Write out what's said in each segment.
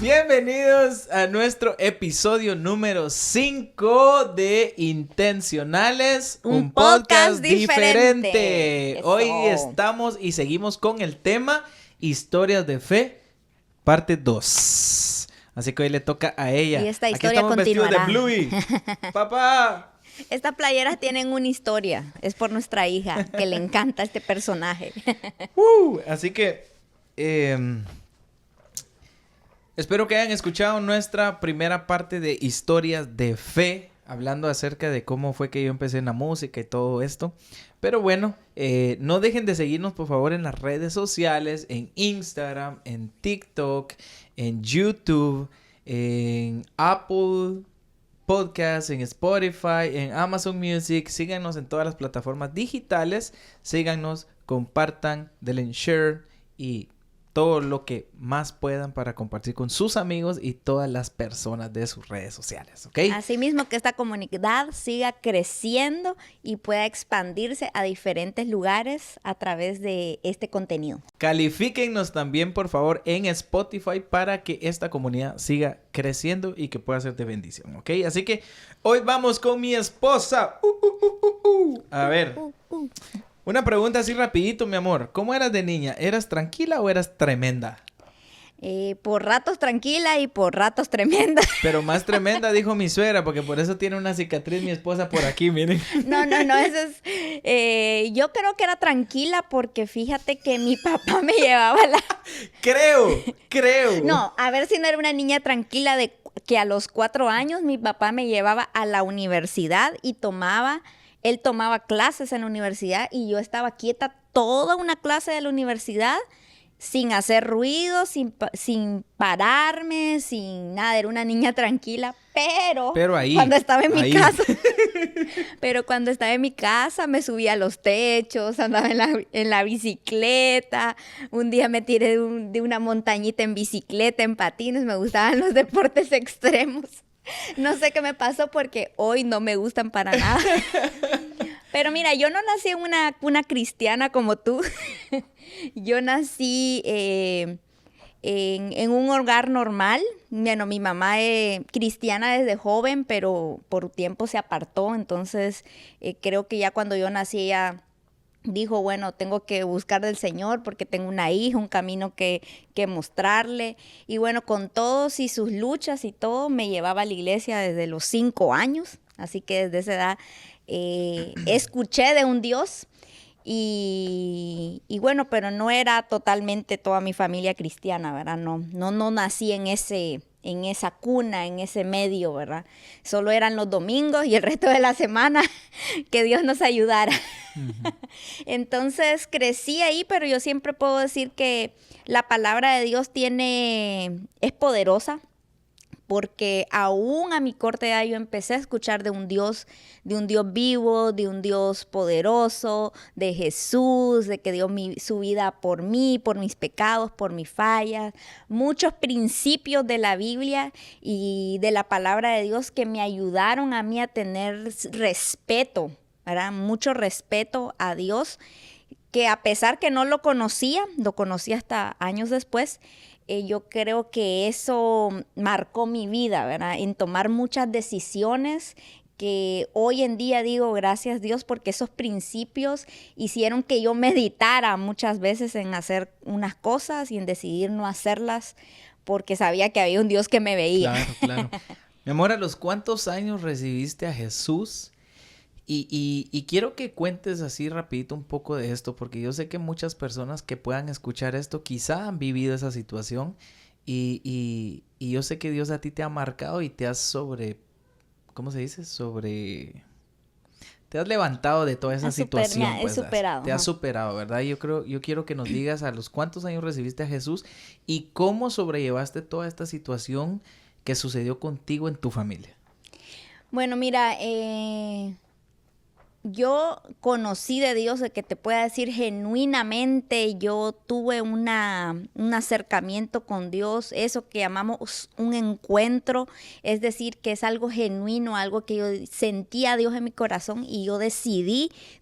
Bienvenidos a nuestro episodio número 5 de Intencionales, un podcast diferente. Hoy estamos y seguimos con el tema Historias de Fe, parte 2. Así que hoy le toca a ella. Y esta historia continuará. Aquí estamos vestidos de Bluey. ¡Papá! Estas playeras tienen una historia. Es por nuestra hija, que le encanta este personaje. Así que... espero que hayan escuchado nuestra primera parte de Historias de Fe, hablando acerca de cómo fue que yo empecé en la música y todo esto. Pero bueno, no dejen de seguirnos por favor en las redes sociales, en Instagram, en TikTok, en YouTube, en Apple Podcasts, en Spotify, en Amazon Music. Síganos en todas las plataformas digitales. Síganos, compartan, denle share y todo lo que más puedan para compartir con sus amigos y todas las personas de sus redes sociales, ¿ok? Asimismo, que esta comunidad siga creciendo y pueda expandirse a diferentes lugares a través de este contenido. Califíquennos también, por favor, en Spotify para que esta comunidad siga creciendo y que pueda ser de bendición, ¿ok? Así que hoy vamos con mi esposa. A ver. Una pregunta así rapidito, mi amor. ¿Cómo eras de niña? ¿Eras tranquila o eras tremenda? Por ratos tranquila y por ratos tremenda. Pero más tremenda, dijo mi suegra, porque por eso tiene una cicatriz mi esposa por aquí, miren. No, eso es... yo creo que era tranquila porque fíjate que mi papá me llevaba la... Creo. No, a ver si no era una niña tranquila de que a los 4 años mi papá me llevaba a la universidad y él tomaba clases en la universidad y yo estaba quieta toda una clase de la universidad sin hacer ruido, sin pararme, sin nada. Era una niña tranquila, pero ahí, cuando estaba en mi casa, pero cuando estaba en mi casa me subía a los techos, andaba en la bicicleta. Un día me tiré de una montañita en bicicleta, en patines. Me gustaban los deportes extremos. No sé qué me pasó porque hoy no me gustan para nada. Pero mira, yo no nací en una cuna cristiana como tú. Yo nací en un hogar normal. Bueno, mi mamá es cristiana desde joven, pero por tiempo se apartó. Entonces, creo que ya cuando yo nací ella dijo, bueno, tengo que buscar del Señor porque tengo una hija, un camino que mostrarle. Y bueno, con todos y sus luchas y todo, me llevaba a la iglesia desde los 5 años. Así que desde esa edad escuché de un Dios. Y bueno, pero no era totalmente toda mi familia cristiana, ¿verdad? No nací en esa cuna, en ese medio, ¿verdad? Solo eran los domingos y el resto de la semana que Dios nos ayudara. Uh-huh. Entonces crecí ahí, pero yo siempre puedo decir que la palabra de Dios es poderosa. Porque aún a mi corta edad yo empecé a escuchar de un Dios vivo, de un Dios poderoso, de Jesús, de que dio su vida por mí, por mis pecados, por mis fallas. Muchos principios de la Biblia y de la palabra de Dios que me ayudaron a mí a tener respeto, ¿verdad? Mucho respeto a Dios, que a pesar que no lo conocí hasta años después. Yo creo que eso marcó mi vida, ¿verdad? En tomar muchas decisiones que hoy en día digo gracias Dios porque esos principios hicieron que yo meditara muchas veces en hacer unas cosas y en decidir no hacerlas porque sabía que había un Dios que me veía. Claro. Mi amor, ¿a los cuántos años recibiste a Jesús? Y quiero que cuentes así rapidito un poco de esto, porque yo sé que muchas personas que puedan escuchar esto quizá han vivido esa situación y yo sé que Dios a ti te ha marcado y te has ¿cómo se dice? Te has levantado de toda esa situación. Pues, superado. Te has superado, ¿verdad? Yo quiero que nos digas a los cuántos años recibiste a Jesús y cómo sobrellevaste toda esta situación que sucedió contigo en tu familia. Bueno, mira, yo conocí de Dios, de que te pueda decir genuinamente, yo tuve un acercamiento con Dios, eso que llamamos un encuentro, es decir, que es algo genuino, algo que yo sentía a Dios en mi corazón y yo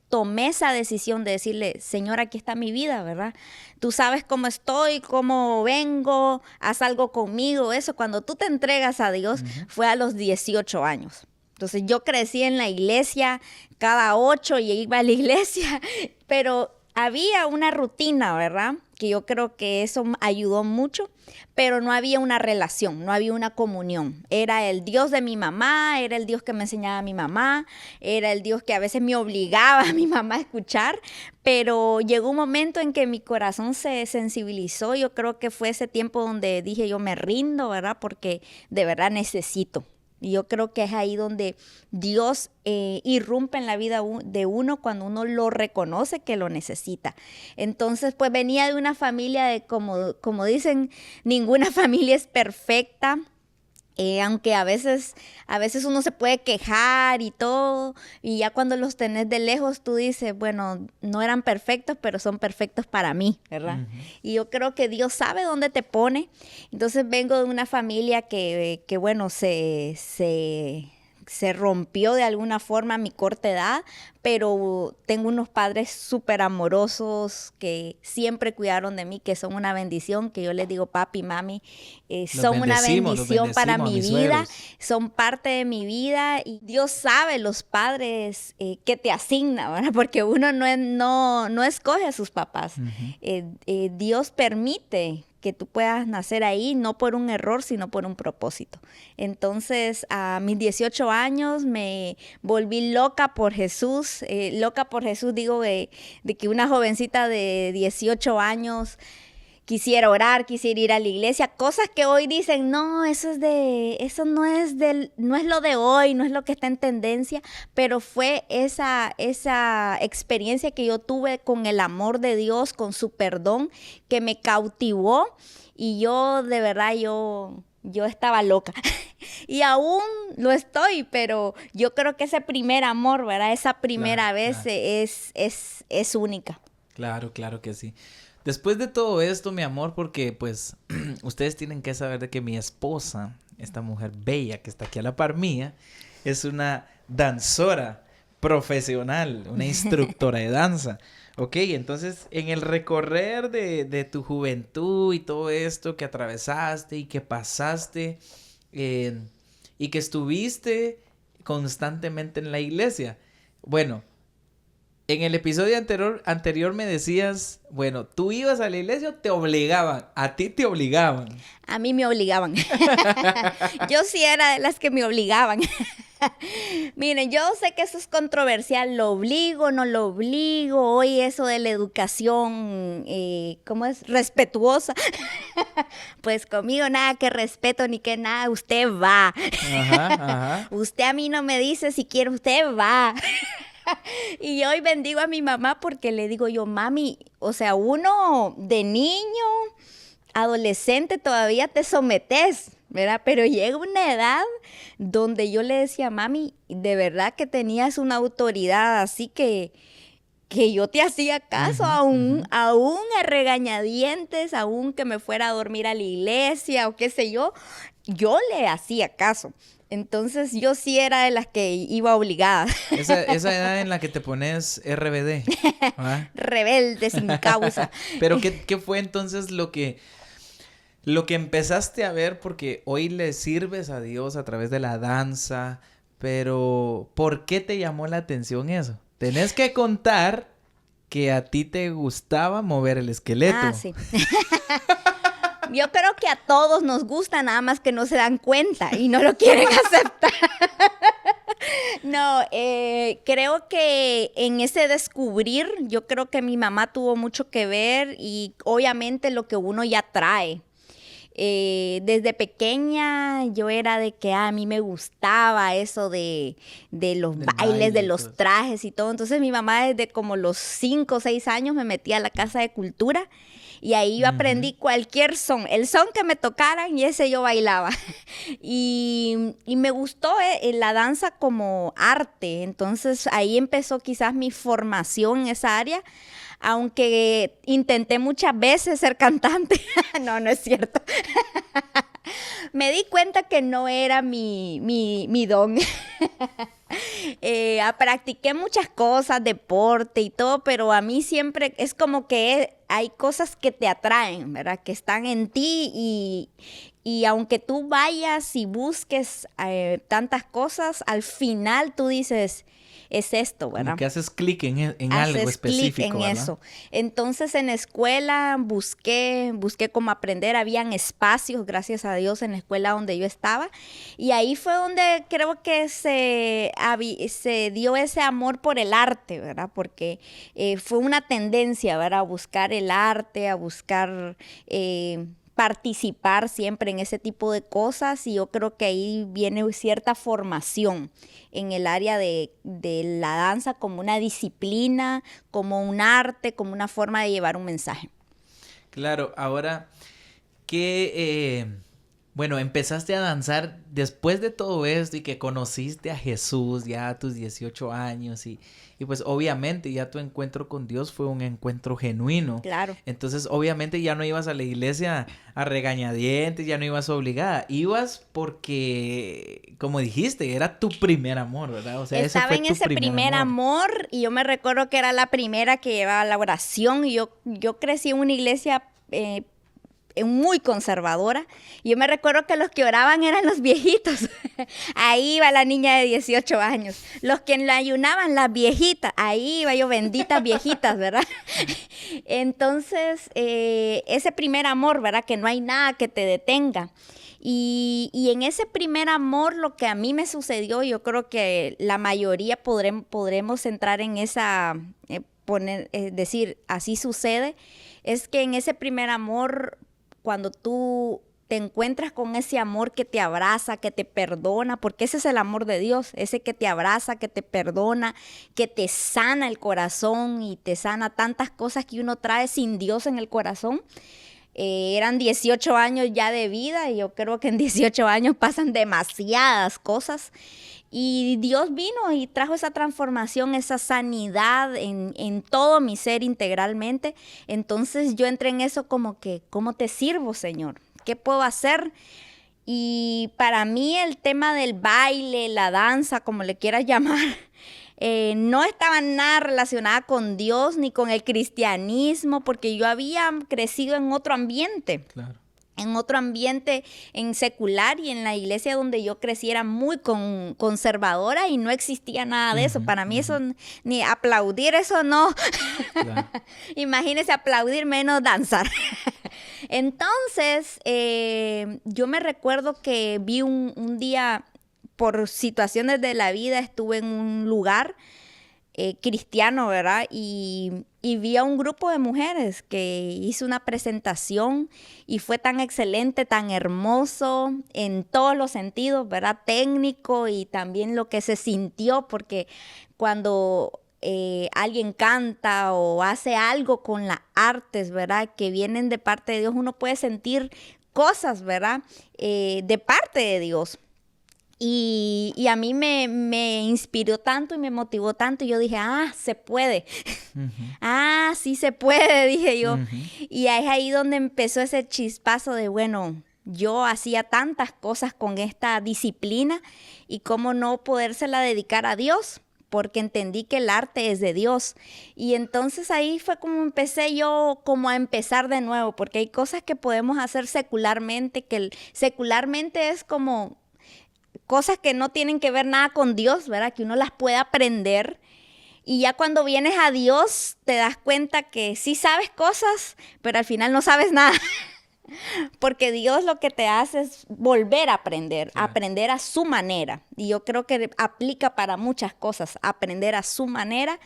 tomé esa decisión de decirle, Señor, aquí está mi vida, ¿verdad? Tú sabes cómo estoy, cómo vengo, haz algo conmigo, eso. Cuando tú te entregas a Dios, fue a los 18 años. Entonces yo crecí en la iglesia cada 8 y iba a la iglesia, pero había una rutina, ¿verdad? Que yo creo que eso ayudó mucho, pero no había una relación, no había una comunión. Era el Dios de mi mamá, era el Dios que me enseñaba a mi mamá, era el Dios que a veces me obligaba a mi mamá a escuchar, pero llegó un momento en que mi corazón se sensibilizó. Yo creo que fue ese tiempo donde dije yo me rindo, ¿verdad? Porque de verdad necesito. Y yo creo que es ahí donde Dios irrumpe en la vida de uno cuando uno lo reconoce que lo necesita. Entonces, pues venía de una familia de, como dicen, ninguna familia es perfecta. Aunque a veces uno se puede quejar y todo, y ya cuando los tenés de lejos tú dices, bueno, no eran perfectos, pero son perfectos para mí, ¿verdad? Y yo creo que Dios sabe dónde te pone. Entonces vengo de una familia que bueno, se rompió de alguna forma a mi corta edad, pero tengo unos padres súper amorosos que siempre cuidaron de mí, que son una bendición, que yo les digo papi, mami, son una bendición para mi vida, son parte de mi vida y Dios sabe los padres que te asigna, ¿verdad? Porque uno no escoge a sus papás. Dios permite que tú puedas nacer ahí, no por un error, sino por un propósito. Entonces, a mis 18 años me volví loca por Jesús. Loca por Jesús, digo, de que una jovencita de 18 años quisiera orar, quisiera ir a la iglesia, cosas que hoy dicen, no, eso no es lo de hoy, no es lo que está en tendencia, pero fue esa experiencia que yo tuve con el amor de Dios, con su perdón, que me cautivó y yo, de verdad, yo estaba loca. Y aún lo estoy, pero yo creo que ese primer amor, ¿verdad? Esa primera vez es única. Claro que sí. Después de todo esto, mi amor, porque pues ustedes tienen que saber de que mi esposa, esta mujer bella que está aquí a la par mía, es una danzora profesional, una instructora de danza. Ok, entonces en el recorrer de tu juventud y todo esto que atravesaste y que pasaste y que estuviste constantemente en la iglesia, bueno, en el episodio anterior me decías, bueno, ¿tú ibas a la iglesia o te obligaban? ¿A ti te obligaban? A mí me obligaban. Yo sí era de las que me obligaban. Miren, yo sé que eso es controversial, ¿lo obligo, no lo obligo? Hoy eso de la educación, ¿cómo es? Respetuosa. Pues conmigo nada que respeto ni que nada, usted va. Ajá. Usted a mí no me dice si quiere, usted va. Y hoy bendigo a mi mamá porque le digo yo, mami, o sea, uno de niño, adolescente, todavía te sometes, ¿verdad? Pero llega una edad donde yo le decía, mami, de verdad que tenías una autoridad, así que yo te hacía caso, aún a regañadientes, aún que me fuera a dormir a la iglesia o qué sé yo le hacía caso. Entonces yo sí era de las que iba obligada. Esa edad en la que te pones RBD. ¿Ah? Rebelde sin causa. Pero ¿qué fue entonces lo que empezaste a ver? Porque hoy le sirves a Dios a través de la danza, pero ¿por qué te llamó la atención eso? Tenés que contar que a ti te gustaba mover el esqueleto. Ah, sí. Yo creo que a todos nos gusta, nada más que no se dan cuenta y no lo quieren aceptar. No, creo que en ese descubrir, yo creo que mi mamá tuvo mucho que ver y obviamente lo que uno ya trae. Desde pequeña yo era de que a mí me gustaba eso de los bailes, de los trajes y todo. Entonces mi mamá desde como los 5 o 6 años me metía a la Casa de Cultura Y ahí yo aprendí cualquier son, el son que me tocaran y ese yo bailaba. Y me gustó la danza como arte, entonces ahí empezó quizás mi formación en esa área, aunque intenté muchas veces ser cantante. No es cierto. Me di cuenta que no era mi don. Practiqué muchas cosas, deporte y todo, pero a mí siempre es como que hay cosas que te atraen, ¿verdad? Que están en ti y aunque tú vayas y busques tantas cosas, al final tú dices, es esto, ¿verdad? Como que haces clic en algo específico, en ¿verdad? eso. Entonces en la escuela busqué cómo aprender, habían espacios, gracias a Dios, en la escuela donde yo estaba, y ahí fue donde creo que se dio ese amor por el arte, ¿verdad? Porque fue una tendencia, ¿verdad? A buscar el arte, a buscar participar siempre en ese tipo de cosas, y yo creo que ahí viene cierta formación en el área de la danza como una disciplina, como un arte, como una forma de llevar un mensaje. Claro, ahora que, bueno, empezaste a danzar después de todo esto y que conociste a Jesús ya a tus 18 años y pues obviamente ya tu encuentro con Dios fue un encuentro genuino. Claro. Entonces obviamente ya no ibas a la iglesia a regañadientes, ya no ibas obligada, ibas porque, como dijiste, era tu primer amor, ¿verdad? O sea, estaba en ese primer amor y yo me recuerdo que era la primera que llevaba la oración y yo crecí en una iglesia muy conservadora. Yo me recuerdo que los que oraban eran los viejitos. Ahí iba la niña de 18 años. Los que la ayunaban, las viejitas. Ahí iba yo, benditas viejitas, ¿verdad? Entonces, ese primer amor, ¿verdad? Que no hay nada que te detenga. Y en ese primer amor, lo que a mí me sucedió, yo creo que la mayoría podremos entrar en esa, decir, así sucede, es que en ese primer amor, cuando tú te encuentras con ese amor que te abraza, que te perdona, porque ese es el amor de Dios, ese que te abraza, que te perdona, que te sana el corazón y te sana tantas cosas que uno trae sin Dios en el corazón. Eran 18 años ya de vida y yo creo que en 18 años pasan demasiadas cosas. Y Dios vino y trajo esa transformación, esa sanidad en todo mi ser integralmente. Entonces yo entré en eso como que, ¿cómo te sirvo, Señor? ¿Qué puedo hacer? Y para mí el tema del baile, la danza, como le quieras llamar, no estaba nada relacionada con Dios ni con el cristianismo, porque yo había crecido en otro ambiente. Claro. En otro ambiente, en secular, y en la iglesia donde yo crecí era muy conservadora y no existía nada de eso. Para mí eso, ni aplaudir, eso no. Claro. Imagínese aplaudir menos danzar. Entonces, yo me recuerdo que vi un día, por situaciones de la vida, estuve en un lugar cristiano, ¿verdad? Y vi a un grupo de mujeres que hizo una presentación y fue tan excelente, tan hermoso en todos los sentidos, ¿verdad? Técnico y también lo que se sintió, porque cuando alguien canta o hace algo con las artes, ¿verdad? Que vienen de parte de Dios, uno puede sentir cosas, ¿verdad? De parte de Dios. Y a mí me inspiró tanto y me motivó tanto. Y yo dije, se puede. Sí se puede, dije yo. Y es ahí donde empezó ese chispazo de, bueno, yo hacía tantas cosas con esta disciplina y cómo no podérsela dedicar a Dios, porque entendí que el arte es de Dios. Y entonces ahí fue como empecé yo como a empezar de nuevo, porque hay cosas que podemos hacer secularmente, que secularmente es como cosas que no tienen que ver nada con Dios, ¿verdad? Que uno las puede aprender. Y ya cuando vienes a Dios te das cuenta que sí sabes cosas, pero al final no sabes nada. Porque Dios lo que te hace es volver a aprender, aprender a su manera. Y yo creo que aplica para muchas cosas. Aprender a su manera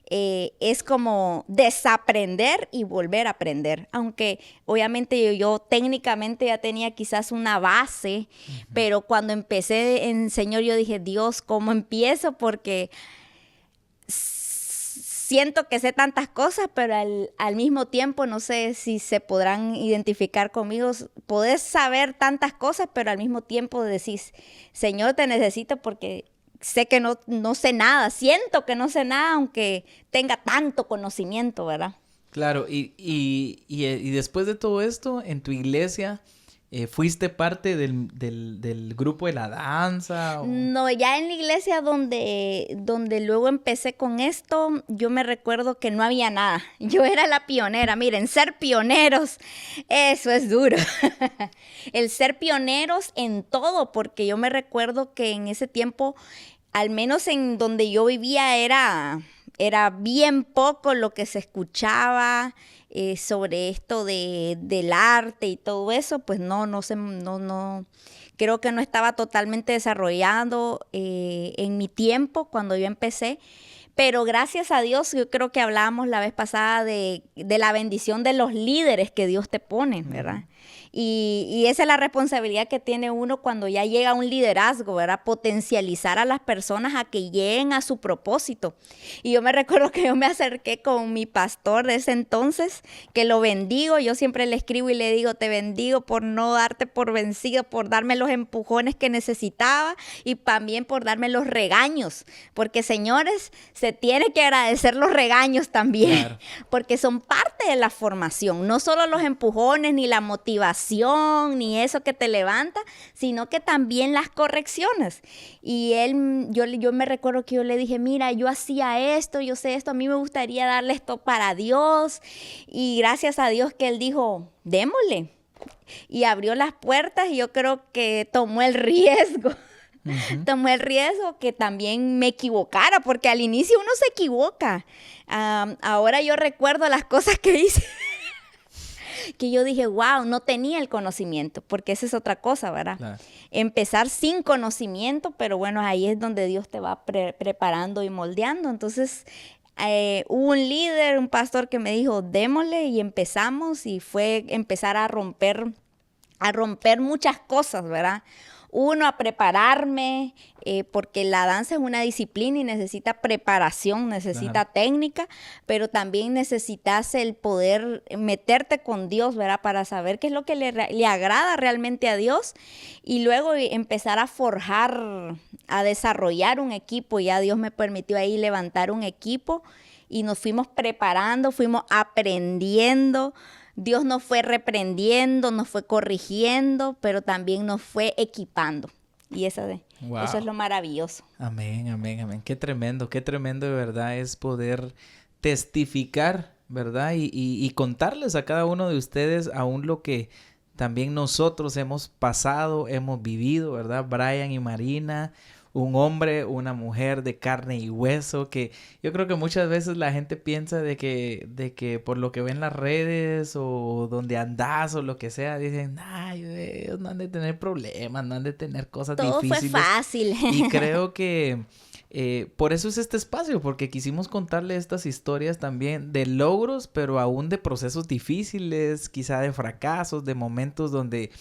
es como desaprender y volver a aprender. Aunque obviamente yo técnicamente ya tenía quizás una base, pero cuando empecé en Señor yo dije, Dios, ¿cómo empiezo? Porque siento que sé tantas cosas, pero al mismo tiempo, no sé si se podrán identificar conmigo, podés saber tantas cosas, pero al mismo tiempo decís, Señor, te necesito porque sé que no sé nada, siento que no sé nada, aunque tenga tanto conocimiento, ¿verdad? Claro, y después de todo esto, en tu iglesia, ¿fuiste parte del grupo de la danza? ¿O? No, ya en la iglesia donde luego empecé con esto, yo me recuerdo que no había nada. Yo era la pionera. Miren, ser pioneros, eso es duro. El ser pioneros en todo, porque yo me recuerdo que en ese tiempo, al menos en donde yo vivía, era bien poco lo que se escuchaba sobre esto del arte y todo eso, pues no, creo que no estaba totalmente desarrollado en mi tiempo cuando yo empecé. Pero gracias a Dios, yo creo que hablábamos la vez pasada de la bendición de los líderes que Dios te pone, ¿verdad? Y esa es la responsabilidad que tiene uno cuando ya llega a un liderazgo, ¿verdad? Potencializar a las personas a que lleguen a su propósito. Y yo me recuerdo que yo me acerqué con mi pastor de ese entonces, que lo bendigo. Yo siempre le escribo y le digo, te bendigo por no darte por vencido, por darme los empujones que necesitaba y también por darme los regaños. Porque, señores, se tiene que agradecer los regaños también, claro, porque son parte de la formación. No solo los empujones ni la motivación, ni eso que te levanta, sino que también las correcciones. Y yo me recuerdo que yo le dije, mira, yo hacía esto, yo sé esto, a mí me gustaría darle esto para Dios. Y gracias a Dios que él dijo, démosle. Y abrió las puertas y yo creo que tomó el riesgo. Tomé el riesgo que también me equivocara, porque al inicio uno se equivoca. Ahora yo recuerdo las cosas que hice. Que yo dije, wow, no tenía el conocimiento, porque esa es otra cosa, ¿verdad? Claro. Empezar sin conocimiento, pero bueno, ahí es donde Dios te va preparando y moldeando. Entonces, hubo un líder, un pastor que me dijo, démosle, y empezamos, y fue empezar a romper muchas cosas, ¿verdad? Uno, a prepararme, porque la danza es una disciplina y necesita preparación, necesita técnica, pero también necesitas el poder meterte con Dios, ¿verdad? Para saber qué es lo que le agrada realmente a Dios y luego empezar a forjar, a desarrollar un equipo. Ya Dios me permitió ahí levantar un equipo y nos fuimos preparando, fuimos aprendiendo. Dios nos fue reprendiendo, nos fue corrigiendo, pero también nos fue equipando. Y eso es lo maravilloso. Amén, amén, amén. Qué tremendo de verdad es poder testificar, ¿verdad? Y contarles a cada uno de ustedes aún lo que también nosotros hemos pasado, hemos vivido, ¿verdad? Brian y Marina, un hombre, una mujer de carne y hueso, que yo creo que muchas veces la gente piensa de que por lo que ven en las redes o donde andas o lo que sea, dicen, ay, ellos no han de tener problemas, no han de tener cosas difíciles. Todo fue fácil. Y creo que por eso es este espacio, porque quisimos contarle estas historias también de logros, pero aún de procesos difíciles, quizá de fracasos, de momentos donde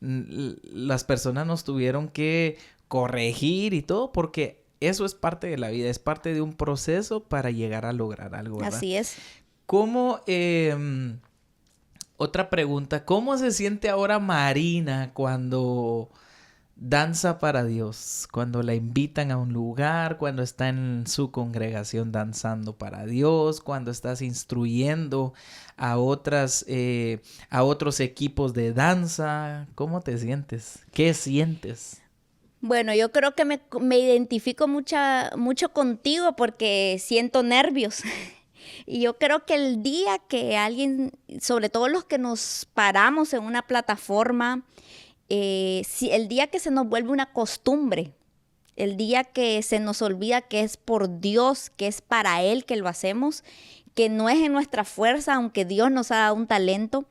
las personas nos tuvieron que corregir y todo, porque eso es parte de la vida, es parte de un proceso para llegar a lograr algo, ¿verdad? Así es. ¿Cómo, otra pregunta, cómo se siente ahora Marina cuando danza para Dios? Cuando la invitan a un lugar, cuando está en su congregación danzando para Dios, cuando estás instruyendo a otros equipos de danza, ¿cómo te sientes? ¿Qué sientes? Bueno, yo creo que me identifico mucho contigo porque siento nervios. Y yo creo que el día que alguien, sobre todo los que nos paramos en una plataforma, el día que se nos vuelve una costumbre, el día que se nos olvida que es por Dios, que es para Él que lo hacemos, que no es en nuestra fuerza, aunque Dios nos ha dado un talento,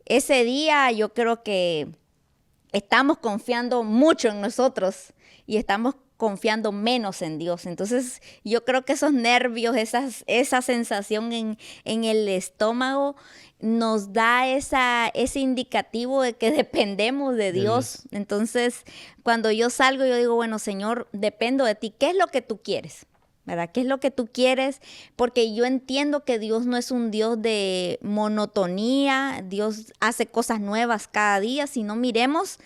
ese día yo creo que estamos confiando mucho en nosotros y estamos confiando menos en Dios. Entonces, yo creo que esos nervios, esa sensación en el estómago nos da ese indicativo de que dependemos de Dios. Entonces, cuando yo salgo, yo digo, bueno, Señor, dependo de ti. ¿Qué es lo que tú quieres? ¿verdad? ¿Qué es lo que tú quieres? Porque yo entiendo que Dios no es un Dios de monotonía, Dios hace cosas nuevas cada día, sino miremos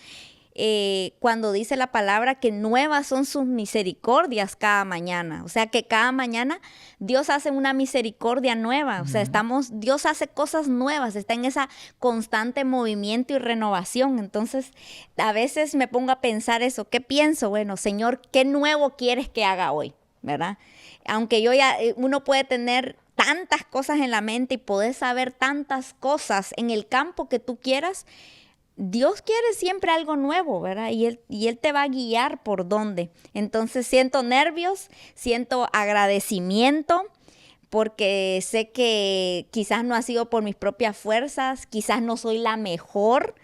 cuando dice la palabra que nuevas son sus misericordias cada mañana. O sea que cada mañana Dios hace una misericordia nueva. O sea, Dios hace cosas nuevas, está en ese constante movimiento y renovación. Entonces, a veces me pongo a pensar eso. ¿Qué pienso? Bueno, Señor, ¿qué nuevo quieres que haga hoy? ¿Verdad? Aunque uno puede tener tantas cosas en la mente y poder saber tantas cosas en el campo que tú quieras, Dios quiere siempre algo nuevo, ¿verdad? Y Él te va a guiar por dónde. Entonces siento nervios, siento agradecimiento, porque sé que quizás no ha sido por mis propias fuerzas, quizás no soy la mejor,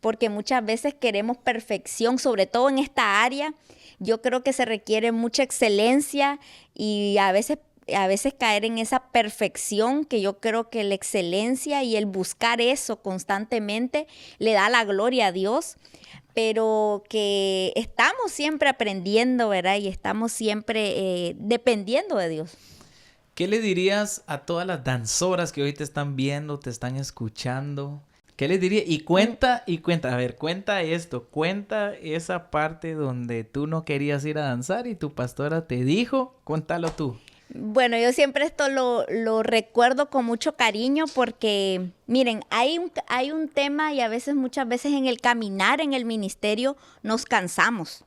porque muchas veces queremos perfección, sobre todo en esta área. Yo creo que se requiere mucha excelencia y a veces caer en esa perfección, que yo creo que la excelencia y el buscar eso constantemente le da la gloria a Dios, pero que estamos siempre aprendiendo, ¿verdad? Y estamos siempre dependiendo de Dios. ¿Qué le dirías a todas las danzoras que hoy te están viendo, te están escuchando? ¿Qué les diría? Y cuenta, a ver, cuenta esto, cuenta esa parte donde tú no querías ir a danzar y tu pastora te dijo, cuéntalo tú. Bueno, yo siempre esto lo recuerdo con mucho cariño porque, miren, hay un tema y muchas veces en el caminar en el ministerio nos cansamos.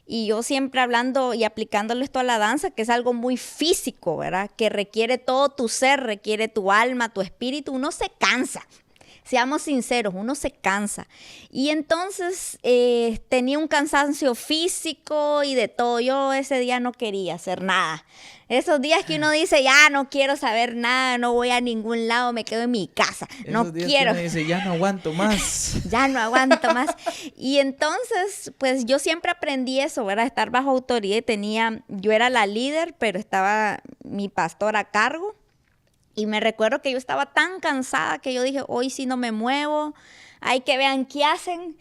Y yo siempre hablando y aplicándole esto a la danza, que es algo muy físico, ¿verdad? Que requiere todo tu ser, requiere tu alma, tu espíritu, uno se cansa. Seamos sinceros, uno se cansa. Y entonces tenía un cansancio físico y de todo. Yo ese día no quería hacer nada. Esos días que uno dice, ya no quiero saber nada, no voy a ningún lado, me quedo en mi casa. No quiero. Que uno dice, ya no aguanto más. Ya no aguanto más. Y entonces, pues yo siempre aprendí eso, ¿verdad? Estar bajo autoridad. Yo era la líder, pero estaba mi pastor a cargo. Y me recuerdo que yo estaba tan cansada que yo dije, hoy sí no me muevo, hay que vean qué hacen.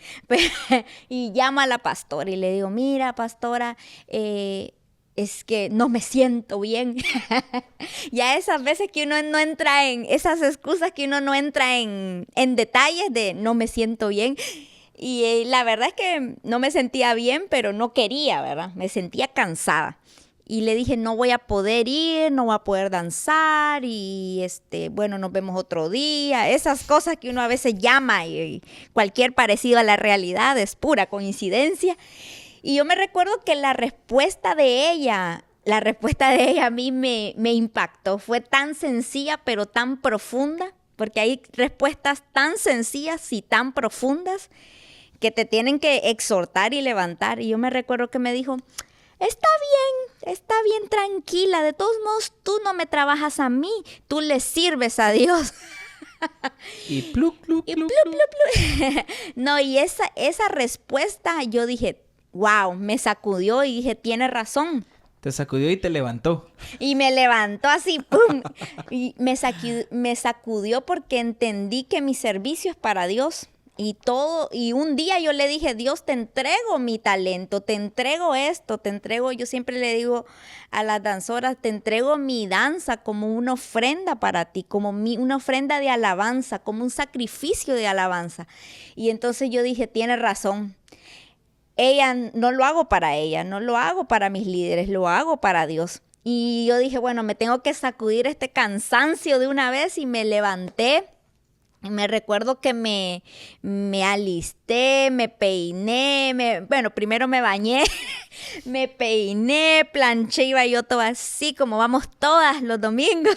Y llamo a la pastora y le digo, mira, pastora, es que no me siento bien. Ya esas veces que uno no entra en esas excusas, que uno no entra en detalles de no me siento bien. Y la verdad es que no me sentía bien, pero no quería, ¿verdad? Me sentía cansada. Y le dije, no voy a poder ir, no voy a poder danzar y bueno, nos vemos otro día. Esas cosas que uno a veces llama y cualquier parecido a la realidad es pura coincidencia. Y yo me recuerdo que la respuesta de ella a mí me impactó. Fue tan sencilla pero tan profunda, porque hay respuestas tan sencillas y tan profundas que te tienen que exhortar y levantar. Y yo me recuerdo que me dijo, está bien, tranquila. De todos modos, tú no me trabajas a mí, tú le sirves a Dios. Y pluk, pluk, pluk, pluk. No, y esa respuesta, yo dije, wow, me sacudió y dije, tiene razón. Te sacudió y te levantó. Y me levantó así, ¡pum! Y me sacudió porque entendí que mi servicio es para Dios. Y un día yo le dije, Dios, te entrego mi talento, te entrego esto, yo siempre le digo a las danzoras, te entrego mi danza como una ofrenda para ti, como una ofrenda de alabanza, como un sacrificio de alabanza. Y entonces yo dije, tiene razón. No lo hago para ella, no lo hago para mis líderes, lo hago para Dios. Y yo dije, bueno, me tengo que sacudir este cansancio de una vez y me levanté. Y me recuerdo que me alisté, me peiné, primero me bañé, me peiné, planché, iba yo todo así como vamos todas los domingos.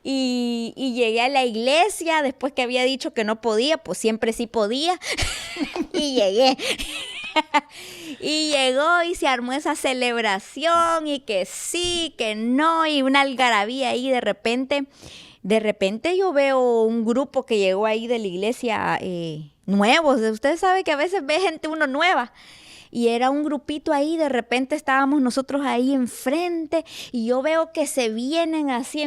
Y llegué a la iglesia después que había dicho que no podía, pues siempre sí podía. Y llegué. Y llegó y se armó esa celebración y que sí, que no, y una algarabía ahí de repente yo veo un grupo que llegó ahí de la iglesia nuevos. Ustedes saben que a veces ve gente uno nueva. Y era un grupito ahí, de repente estábamos nosotros ahí enfrente y yo veo que se vienen así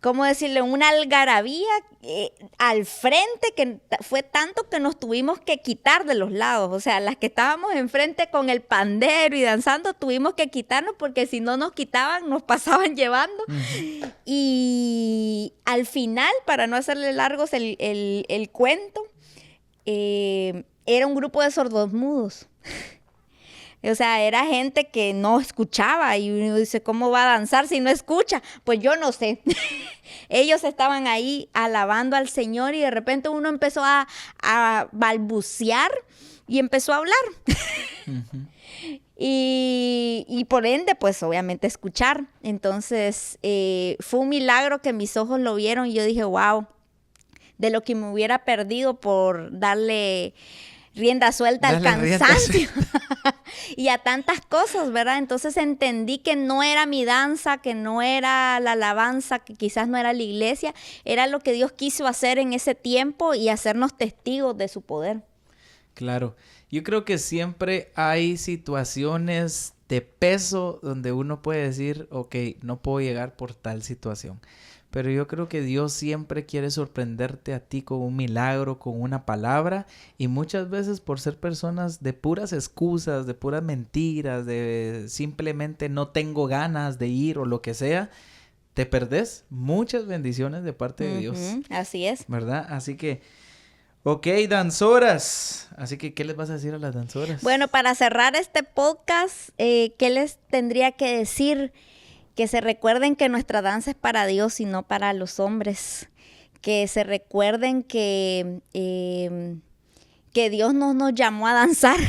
¿cómo decirle? Una algarabía al frente, que fue tanto que nos tuvimos que quitar de los lados. O sea, las que estábamos enfrente con el pandero y danzando, tuvimos que quitarnos porque si no nos quitaban, nos pasaban llevando. Uh-huh. Y al final, para no hacerle largos el cuento, era un grupo de sordomudos. O sea, era gente que no escuchaba y uno dice, ¿cómo va a danzar si no escucha? Pues yo no sé. Ellos estaban ahí alabando al Señor y de repente uno empezó a balbucear y empezó a hablar. Uh-huh. Y por ende, pues obviamente escuchar. Entonces, fue un milagro que mis ojos lo vieron y yo dije, wow, de lo que me hubiera perdido por darle rienda suelta al cansancio y a tantas cosas, ¿verdad? Entonces entendí que no era mi danza, que no era la alabanza, que quizás no era la iglesia, era lo que Dios quiso hacer en ese tiempo y hacernos testigos de su poder. Claro, yo creo que siempre hay situaciones de peso donde uno puede decir, ok, no puedo llegar por tal situación. Pero yo creo que Dios siempre quiere sorprenderte a ti con un milagro, con una palabra. Y muchas veces por ser personas de puras excusas, de puras mentiras, de simplemente no tengo ganas de ir o lo que sea, te perdés muchas bendiciones de parte de Dios. Así es. ¿Verdad? Así que, ok, danzoras. Así que, ¿qué les vas a decir a las danzoras? Bueno, para cerrar este podcast, ¿qué les tendría que decir? Que se recuerden que nuestra danza es para Dios y no para los hombres. Que se recuerden que Dios no nos llamó a danzar.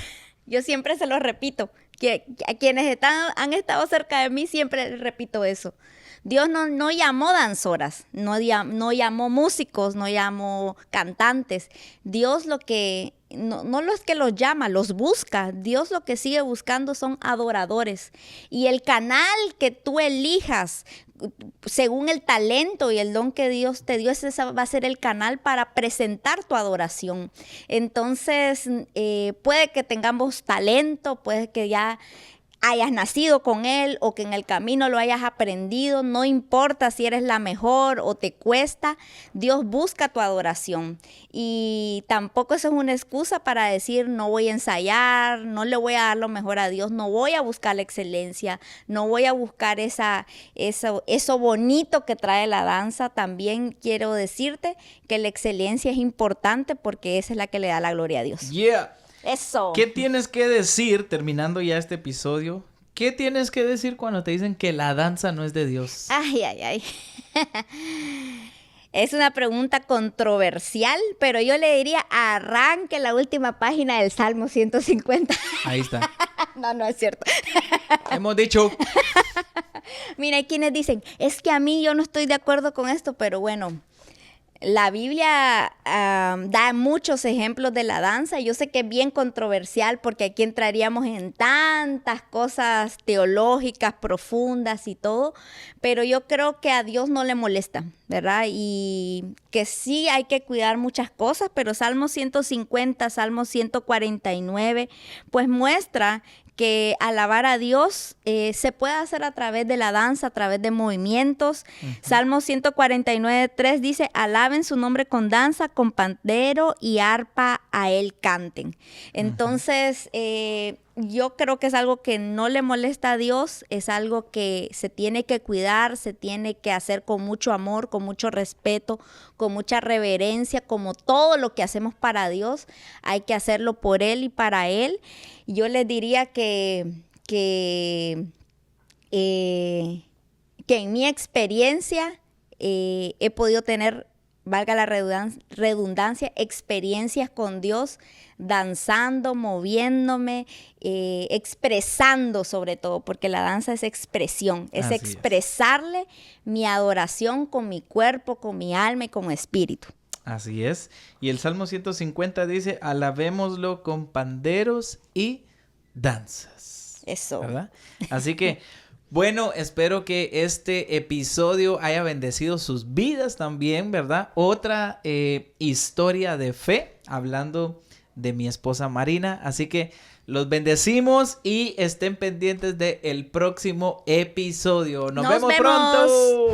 Yo siempre se lo repito. Que a quienes han estado cerca de mí siempre les repito eso. Dios no llamó danzoras, no llamó músicos, no llamó cantantes. Dios lo que, no los que los llama, los busca. Dios lo que sigue buscando son adoradores. Y el canal que tú elijas, según el talento y el don que Dios te dio, ese va a ser el canal para presentar tu adoración. Entonces, puede que tengamos talento, puede que ya hayas nacido con él o que en el camino lo hayas aprendido, no importa si eres la mejor o te cuesta, Dios busca tu adoración. Y tampoco eso es una excusa para decir no voy a ensayar, no le voy a dar lo mejor a Dios, no voy a buscar la excelencia, no voy a buscar eso bonito que trae la danza. También quiero decirte que la excelencia es importante porque esa es la que le da la gloria a Dios. Yeah. Eso. ¿Qué tienes que decir, terminando ya este episodio? ¿Qué tienes que decir cuando te dicen que la danza no es de Dios? Ay. Es una pregunta controversial, pero yo le diría, arranque la última página del Salmo 150. Ahí está. No es cierto. Hemos dicho. Mira, hay quienes dicen, es que a mí yo no estoy de acuerdo con esto, pero bueno, la Biblia da muchos ejemplos de la danza. Yo sé que es bien controversial porque aquí entraríamos en tantas cosas teológicas profundas y todo, pero yo creo que a Dios no le molesta, ¿verdad? Y que sí hay que cuidar muchas cosas, pero Salmo 150, Salmo 149, pues muestra que alabar a Dios se puede hacer a través de la danza, a través de movimientos. Uh-huh. Salmo 149:3 dice, alaben su nombre con danza, con pandero y arpa a él canten. Entonces, yo creo que es algo que no le molesta a Dios, es algo que se tiene que cuidar, se tiene que hacer con mucho amor, con mucho respeto, con mucha reverencia, como todo lo que hacemos para Dios, hay que hacerlo por Él y para Él. Yo les diría que en mi experiencia he podido tener, valga la redundancia, experiencias con Dios, danzando, moviéndome, expresando sobre todo, porque la danza es expresión, es expresarle mi adoración con mi cuerpo, con mi alma y con mi espíritu. Así es. Y el Salmo 150 dice, alabémoslo con panderos y danzas. Eso. ¿Verdad? Así que, bueno, espero que este episodio haya bendecido sus vidas también, ¿verdad? Otra historia de fe, hablando de mi esposa Marina. Así que los bendecimos y estén pendientes del próximo episodio. Nos vemos pronto.